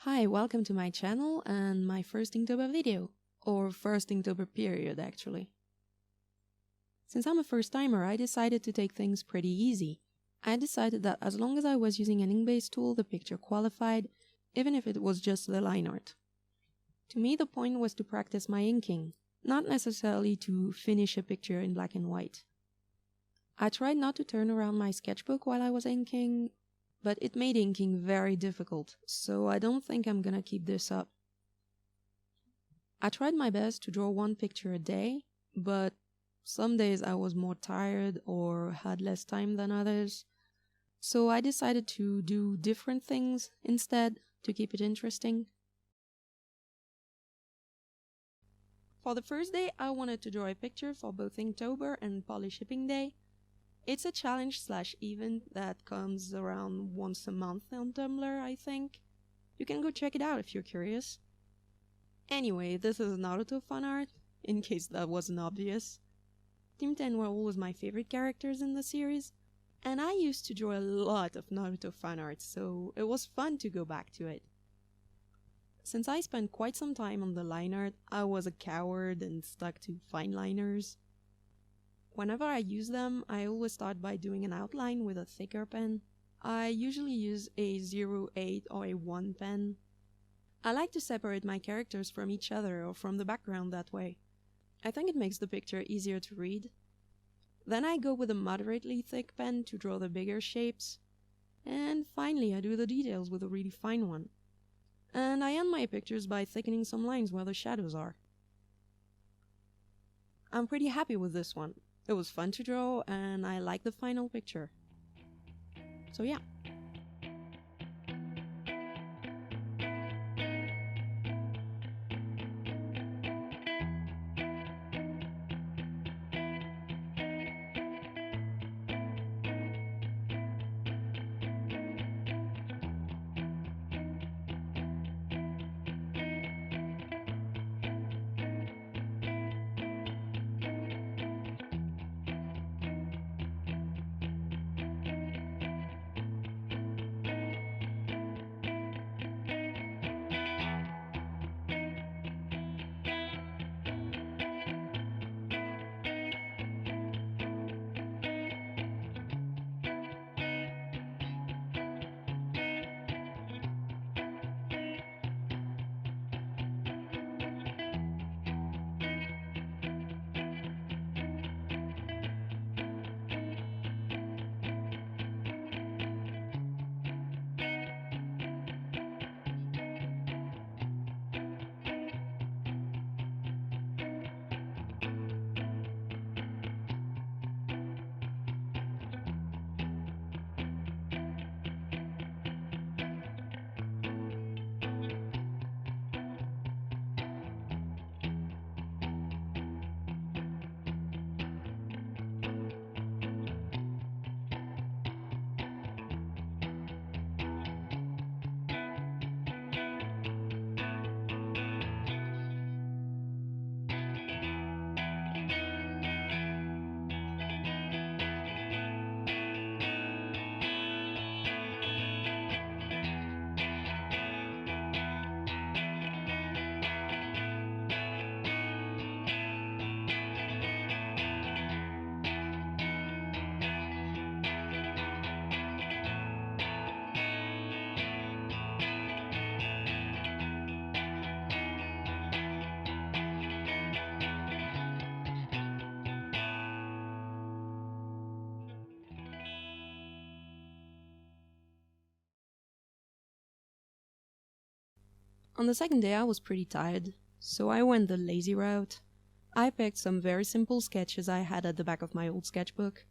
Hi, welcome to my channel and my first Inktober video, or first Inktober period actually. Since I'm a first timer, I decided to take things pretty easy. I decided that as long as I was using an ink-based tool, the picture qualified, even if it was just the line art. To me, the point was to practice my inking, not necessarily to finish a picture in black and white. I tried not to turn around my sketchbook while I was inking, but it made inking very difficult, so I don't think I'm gonna keep this up. I tried my best to draw one picture a day, but some days I was more tired or had less time than others, so I decided to do different things instead to keep it interesting. For the first day, I wanted to draw a picture for both Inktober and Poly Shipping Day. It's a challenge/event that comes around once a month on Tumblr, I think. You can go check it out if you're curious. Anyway, this is Naruto fan art, in case that wasn't obvious. Team 10 were always my favorite characters in the series, and I used to draw a lot of Naruto fan art, so it was fun to go back to it. Since I spent quite some time on the line art, I was a coward and stuck to fine liners. Whenever I use them, I always start by doing an outline with a thicker pen. I usually use a 0.8 or a 1 pen. I like to separate my characters from each other or from the background that way. I think it makes the picture easier to read. Then I go with a moderately thick pen to draw the bigger shapes. And finally I do the details with a really fine one. And I end my pictures by thickening some lines where the shadows are. I'm pretty happy with this one. It was fun to draw and I like the final picture. So yeah. On the second day I was pretty tired, so I went the lazy route. I picked some very simple sketches I had at the back of my old sketchbook.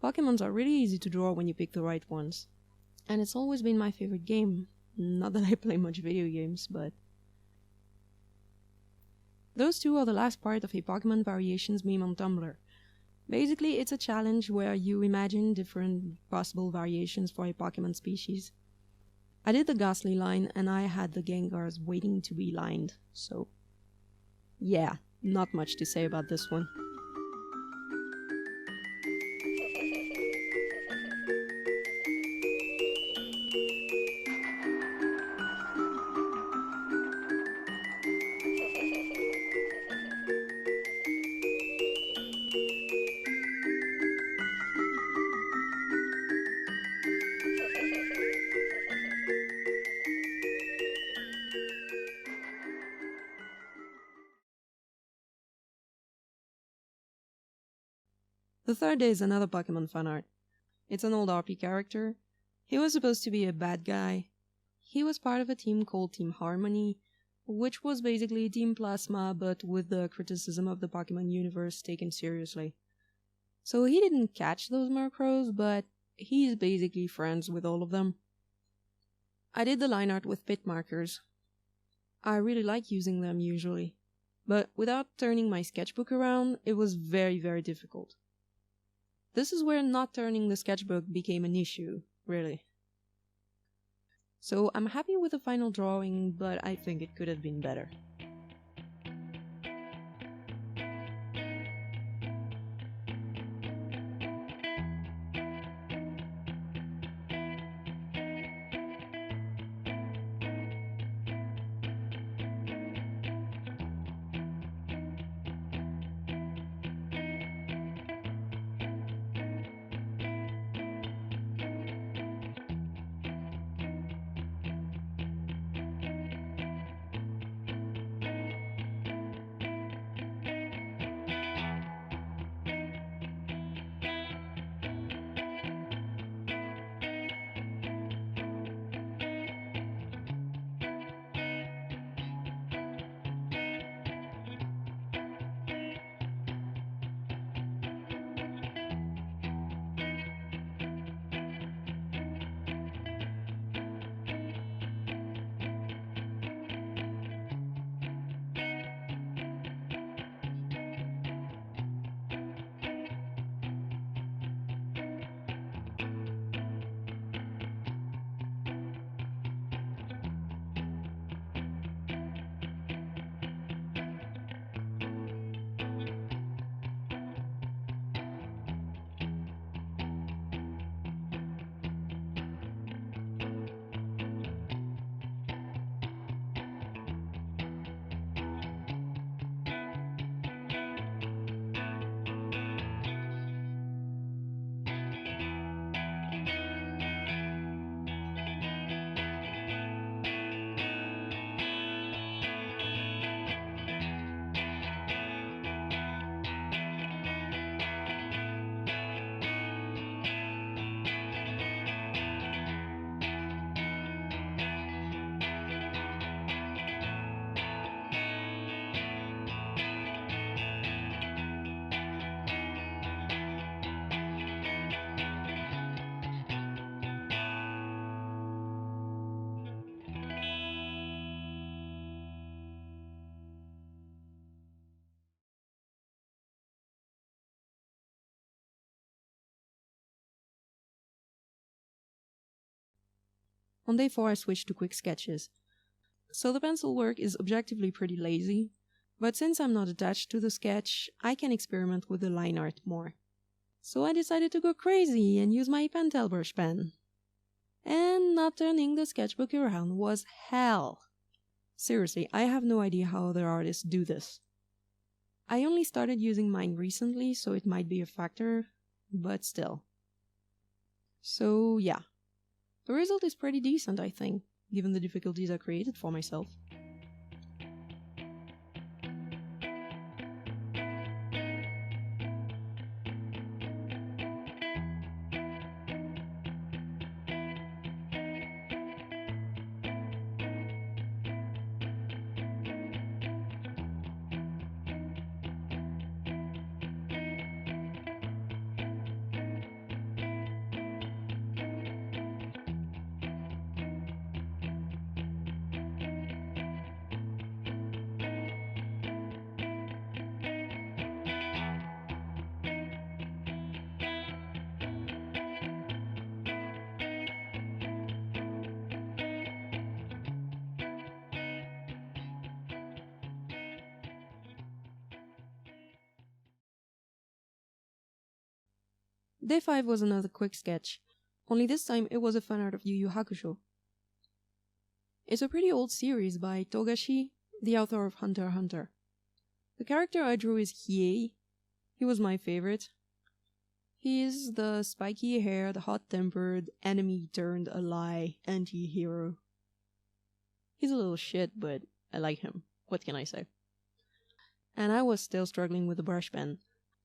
Pokémons are really easy to draw when you pick the right ones. And it's always been my favorite game. Not that I play much video games, but... Those two are the last part of a Pokémon Variations meme on Tumblr. Basically, it's a challenge where you imagine different possible variations for a Pokémon species. I did the Ghastly line and I had the Gengars waiting to be lined, so yeah, not much to say about this one. The third day is another Pokemon fan art. It's an old RP character. He was supposed to be a bad guy. He was part of a team called Team Harmony, which was basically Team Plasma but with the criticism of the Pokemon universe taken seriously. So he didn't catch those Murkrows, but he's basically friends with all of them. I did the line art with pit markers. I really like using them usually, but without turning my sketchbook around, it was very, very difficult. This is where not turning the sketchbook became an issue, really. So I'm happy with the final drawing, but I think it could have been better. On day 4 I switched to quick sketches. So the pencil work is objectively pretty lazy, but since I'm not attached to the sketch, I can experiment with the line art more. So I decided to go crazy and use my Pentel brush pen. And not turning the sketchbook around was hell. Seriously, I have no idea how other artists do this. I only started using mine recently, so it might be a factor, but still. So yeah. The result is pretty decent, I think, given the difficulties I created for myself. Day 5 was another quick sketch, only this time it was a fan art of Yu Yu Hakusho. It's a pretty old series by Togashi, the author of Hunter x Hunter. The character I drew is Hiei. He was my favorite. He is the spiky-haired, hot-tempered, enemy-turned-ally anti-hero. He's a little shit, but I like him. What can I say? And I was still struggling with the brush pen.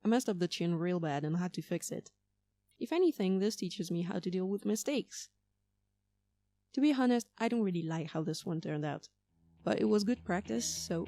I messed up the chin real bad and had to fix it. If anything, this teaches me how to deal with mistakes. To be honest, I don't really like how this one turned out, but it was good practice, so...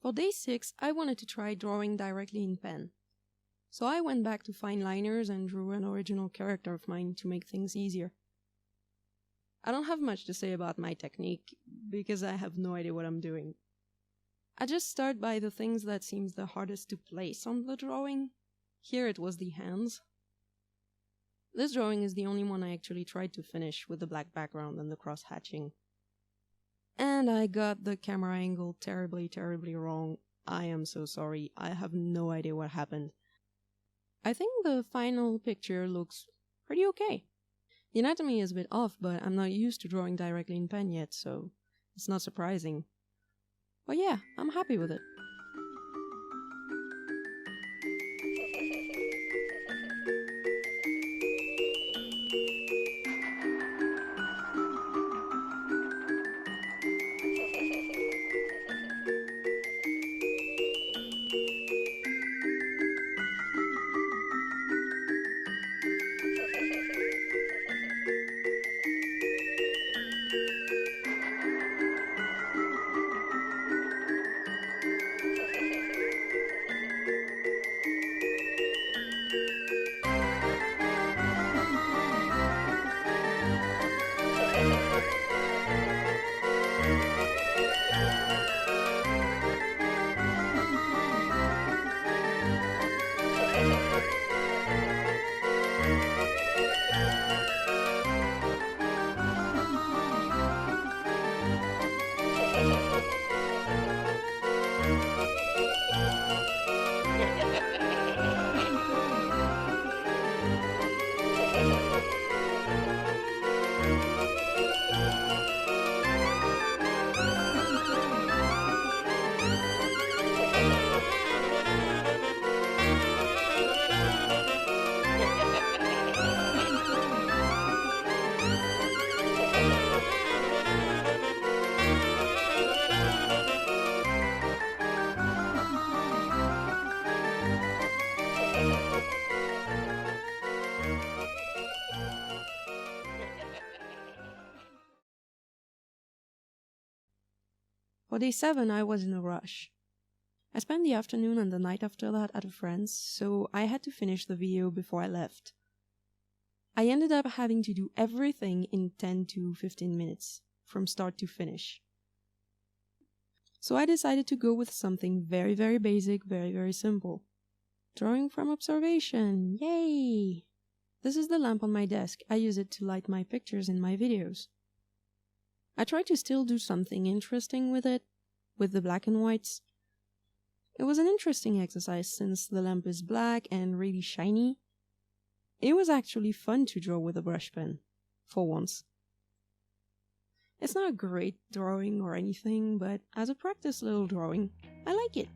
For day 6, I wanted to try drawing directly in pen. So I went back to fine liners and drew an original character of mine to make things easier. I don't have much to say about my technique, because I have no idea what I'm doing. I just start by the things that seems the hardest to place on the drawing. Here it was the hands. This drawing is the only one I actually tried to finish with the black background and the cross hatching. And I got the camera angle terribly wrong. I am so sorry. I have no idea what happened. I think the final picture looks pretty okay. The anatomy is a bit off, but I'm not used to drawing directly in pen yet, so it's not surprising. But yeah, I'm happy with it. For day 7, I was in a rush. I spent the afternoon and the night after that at a friend's, so I had to finish the video before I left. I ended up having to do everything in 10 to 15 minutes, from start to finish. So I decided to go with something very basic, very simple. Drawing from observation, yay! This is the lamp on my desk. I use it to light my pictures in my videos. I try to still do something interesting with it, with the black and whites. It was an interesting exercise since the lamp is black and really shiny. It was actually fun to draw with a brush pen, for once. It's not a great drawing or anything, but as a practice little drawing, I like it.